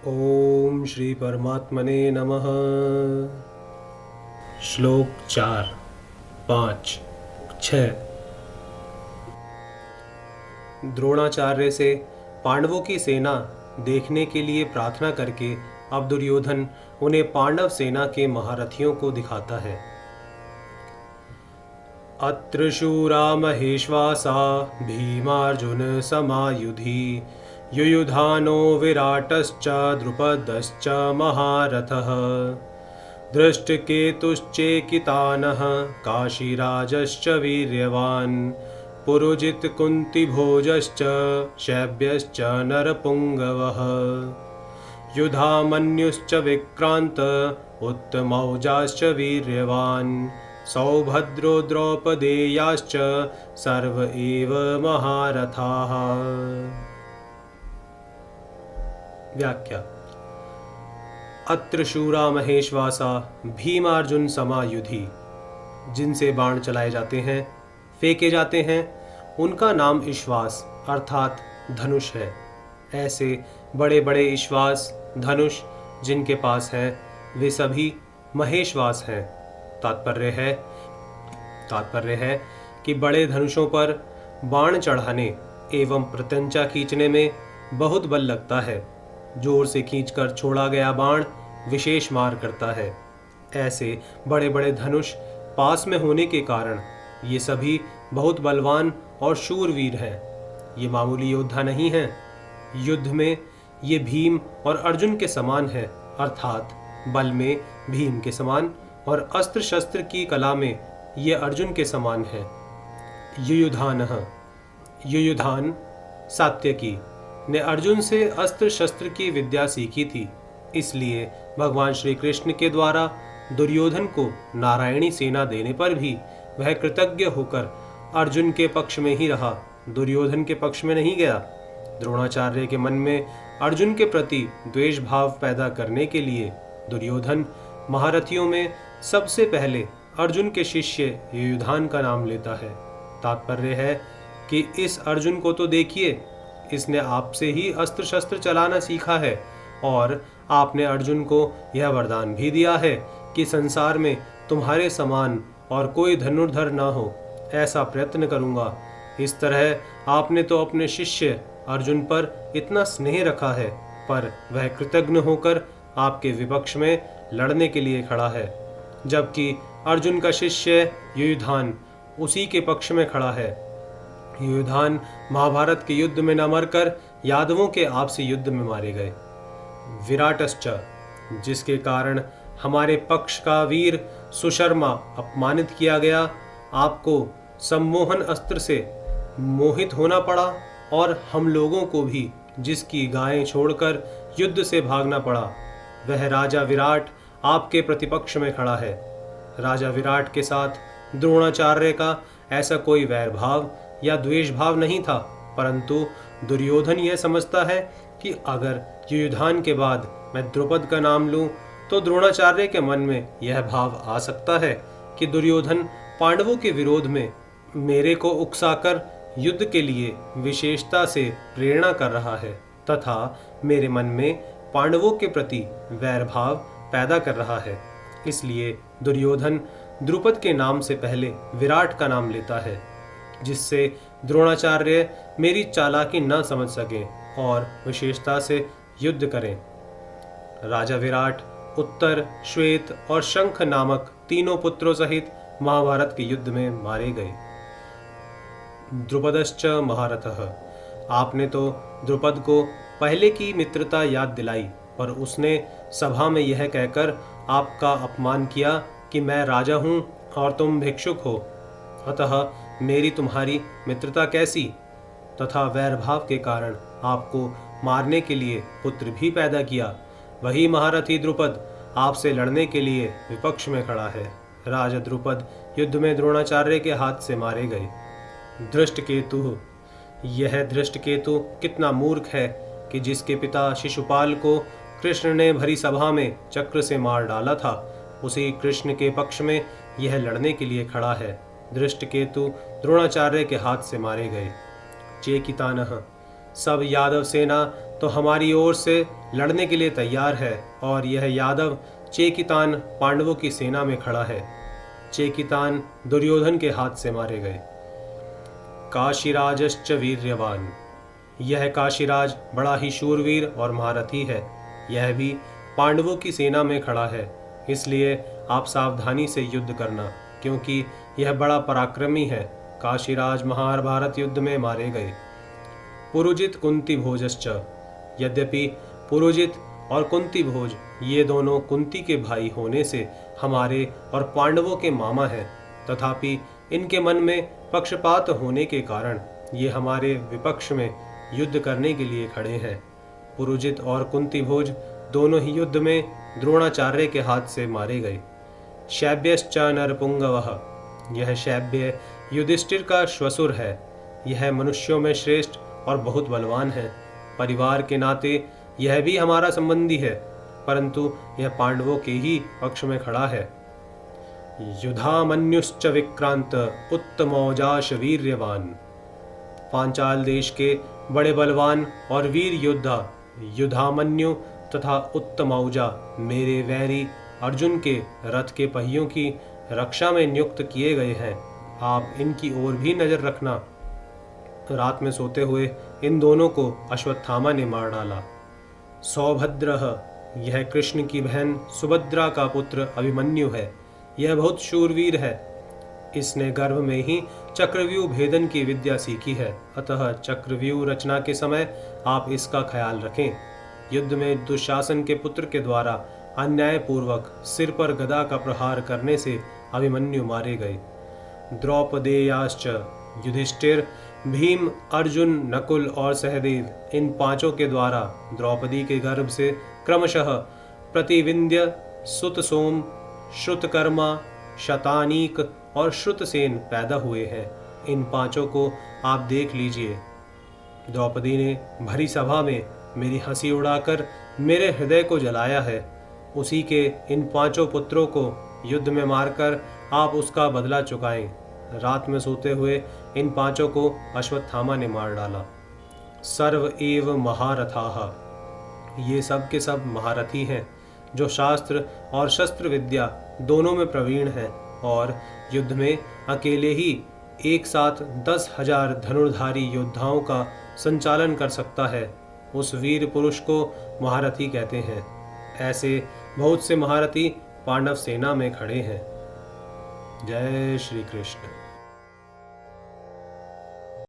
ओम श्री परमात्मने नमः। श्लोक 4, 5, 6। द्रोणाचार्य से पांडवों की सेना देखने के लिए प्रार्थना करके अब दुर्योधन उन्हें पांडव सेना के महारथियों को दिखाता है। अत्र शूरा महेश्वासा भीमार्जुन समायुधि युयुधानो विराटश्च द्रुपदश्च महारथः दृष्टकेतुश्चेकितानः काशीराजश्च वीर्यवान् पुरुजित कुन्तिभोजश्च शैब्यश्च नरपुङ्गवः युधामन्युश्च विक्रान्त उत्तमौजाश्च वीर्यवान् सौभद्रो द्रौपदेयाश्च सर्व एव महारथाः। व्याख्या। अत्र शूरा महेश्वासा भीमार्जुन समायुधि, जिनसे बाण चलाए जाते हैं, फेंके जाते हैं, उनका नाम ईश्वास अर्थात धनुष है। ऐसे बड़े बड़े ईश्वास धनुष जिनके पास हैं वे सभी महेश्वास हैं। तात्पर्य है कि बड़े धनुषों पर बाण चढ़ाने एवं प्रत्यंचा खींचने में बहुत बल लगता है। जोर से खींचकर छोड़ा गया बाण विशेष मार करता है। ऐसे बड़े बड़े धनुष पास में होने के कारण ये सभी बहुत बलवान और शूरवीर हैं। ये मामूली योद्धा नहीं हैं। युद्ध में ये भीम और अर्जुन के समान है, अर्थात बल में भीम के समान और अस्त्र शस्त्र की कला में ये अर्जुन के समान है। युयुधान सात्यकी ने अर्जुन से अस्त्र शस्त्र की विद्या सीखी थी, इसलिए भगवान श्री कृष्ण के द्वारा दुर्योधन को नारायणी सेना देने पर भी वह कृतज्ञ होकर अर्जुन के पक्ष में ही रहा, दुर्योधन के पक्ष में नहीं गया। द्रोणाचार्य के मन में अर्जुन के प्रति द्वेष भाव पैदा करने के लिए दुर्योधन महारथियों में सबसे पहले अर्जुन के शिष्य युयुधान का नाम लेता है। तात्पर्य है कि इस अर्जुन को तो देखिए, इसने आपसे ही अस्त्र शस्त्र चलाना सीखा है और आपने अर्जुन को यह वरदान भी दिया है कि संसार में तुम्हारे समान और कोई धनुर्धर ना हो, ऐसा प्रयत्न करूंगा। इस तरह आपने तो अपने शिष्य अर्जुन पर इतना स्नेह रखा है, पर वह कृतज्ञ होकर आपके विपक्ष में लड़ने के लिए खड़ा है, जबकि अर्जुन का शिष्य युयुधान उसी के पक्ष में खड़ा है। युयुधान महाभारत के युद्ध में न मरकर यादवों के आपसी युद्ध में मारे गए। विराटश्च, जिसके कारण हमारे पक्ष का वीर सुशर्मा अपमानित किया गया, आपको सम्मोहन अस्त्र से मोहित होना पड़ा और हम लोगों को भी जिसकी गायें छोड़कर युद्ध से भागना पड़ा, वह राजा विराट आपके प्रतिपक्ष में खड़ा है। राजा विराट के साथ द्रोणाचार्य का ऐसा कोई वैर भाव या द्वेष भाव नहीं था, परंतु दुर्योधन यह समझता है कि अगर युयुधान के बाद मैं द्रुपद का नाम लूं तो द्रोणाचार्य के मन में यह भाव आ सकता है कि दुर्योधन पांडवों के विरोध में मेरे को उकसाकर युद्ध के लिए विशेषता से प्रेरणा कर रहा है तथा मेरे मन में पांडवों के प्रति वैर भाव पैदा कर रहा है। इसलिए दुर्योधन द्रुपद के नाम से पहले विराट का नाम लेता है, जिससे द्रोणाचार्य मेरी चालाकी न समझ सकें और विशेषता से युद्ध करें। राजा विराट उत्तर, श्वेत और शंख नामक तीनों पुत्रों सहित महाभारत के युद्ध में मारे गए। द्रुपदश्च महारथः, आपने तो द्रुपद को पहले की मित्रता याद दिलाई, पर उसने सभा में यह कहकर आपका अपमान किया कि मैं राजा हूं और तुम भिक्षुक हो, अतः मेरी तुम्हारी मित्रता कैसी, तथा वैरभाव के कारण आपको मारने के लिए पुत्र भी पैदा किया। वही महारथी द्रुपद आपसे लड़ने के लिए विपक्ष में खड़ा है। राजा द्रुपद युद्ध में द्रोणाचार्य के हाथ से मारे गए। दृष्टकेतु, यह दृष्टकेतु कितना मूर्ख है कि जिसके पिता शिशुपाल को कृष्ण ने भरी सभा में चक्र से मार डाला था, उसी कृष्ण के पक्ष में यह लड़ने के लिए खड़ा है। दृष्टकेतु द्रोणाचार्य के हाथ से मारे गए। चेकितानः, सब यादव सेना तो हमारी ओर से लड़ने के लिए तैयार है और यह यादव चेकितान पांडवों की सेना में खड़ा है। चेकितान दुर्योधन के हाथ से मारे गए। काशीराजश्च वीर्यवान, यह काशीराज बड़ा ही शूरवीर और महारथी है। यह भी पांडवों की सेना में खड़ा है, इसलिए आप सावधानी से युद्ध करना, क्योंकि यह बड़ा पराक्रमी है। काशीराज महाभारत युद्ध में मारे गए। पुरुजित कुंती भोजश्च, यद्यपि पुरुजित और कुंती भोज ये दोनों कुंती के भाई होने से हमारे और पांडवों के मामा हैं, तथापि इनके मन में पक्षपात होने के कारण ये हमारे विपक्ष में युद्ध करने के लिए खड़े हैं। पुरुजित और कुंती भोज दोनों ही युद्ध में द्रोणाचार्य के हाथ से मारे गए। शैब्यश्च नरपुंगवः, यह शैब्य युधिष्ठिर का श्वसुर है। यह मनुष्यों में श्रेष्ठ और बहुत बलवान है। परिवार के नाते यह भी हमारा संबंधी है, परंतु यह पांडवों के ही पक्ष में खड़ा है। युधामन्युश्च विक्रांत उत्तमौजाश वीर्यवान, पांचाल देश के बड़े बलवान और वीर योद्धा युधामन्यु तथा उत्तमौजा मेरे वैरी अर्जुन के रथ के पहियों की रक्षा में नियुक्त किए गए हैं। आप इनकी ओर भी नजर रखना। रात में सोते हुए इन दोनों को अश्वत्थामा ने मार डाला। सौभद्रः, यह कृष्ण की बहन सुभद्रा का पुत्र अभिमन्यु है। यह बहुत शूरवीर है। इसने गर्भ में ही चक्रव्यूह भेदन की विद्या सीखी है, अतः चक्रव्यूह रचना के समय आप इसका ख्याल रखें। युद्ध में दुशासन के पुत्र के द्वारा अन्याय पूर्वक सिर पर गदा का प्रहार करने से अभिमन्यु मारे गए। द्रौपदेयाश्च, युधिष्ठिर, भीम, अर्जुन, नकुल और सहदेव इन पांचों के द्वारा द्रौपदी के गर्भ से क्रमशः प्रतिविंध्य, सुतसोम, श्रुतकर्मा, शतानीक और श्रुतसेन पैदा हुए हैं। इन पांचों को आप देख लीजिए। द्रौपदी ने भरी सभा में मेरी हंसी उड़ाकर मेरे हृदय को जलाया है। उसी के इन पांचों पुत्रों को युद्ध में मारकर आप उसका बदला चुकाएं। रात में सोते हुए इन पांचों को अश्वत्थामा ने मार डाला। सर्व एव महारथाः, ये सब के सब महारथी हैं, जो शास्त्र और शस्त्र विद्या दोनों में प्रवीण हैं और युद्ध में अकेले ही एक साथ 10,000 धनुर्धारी योद्धाओं का संचालन कर सकता है। उस वीर पुरुष को महारथी कहते हैं। ऐसे बहुत से महारथी पांडव सेना में खड़े हैं। जय श्री कृष्ण।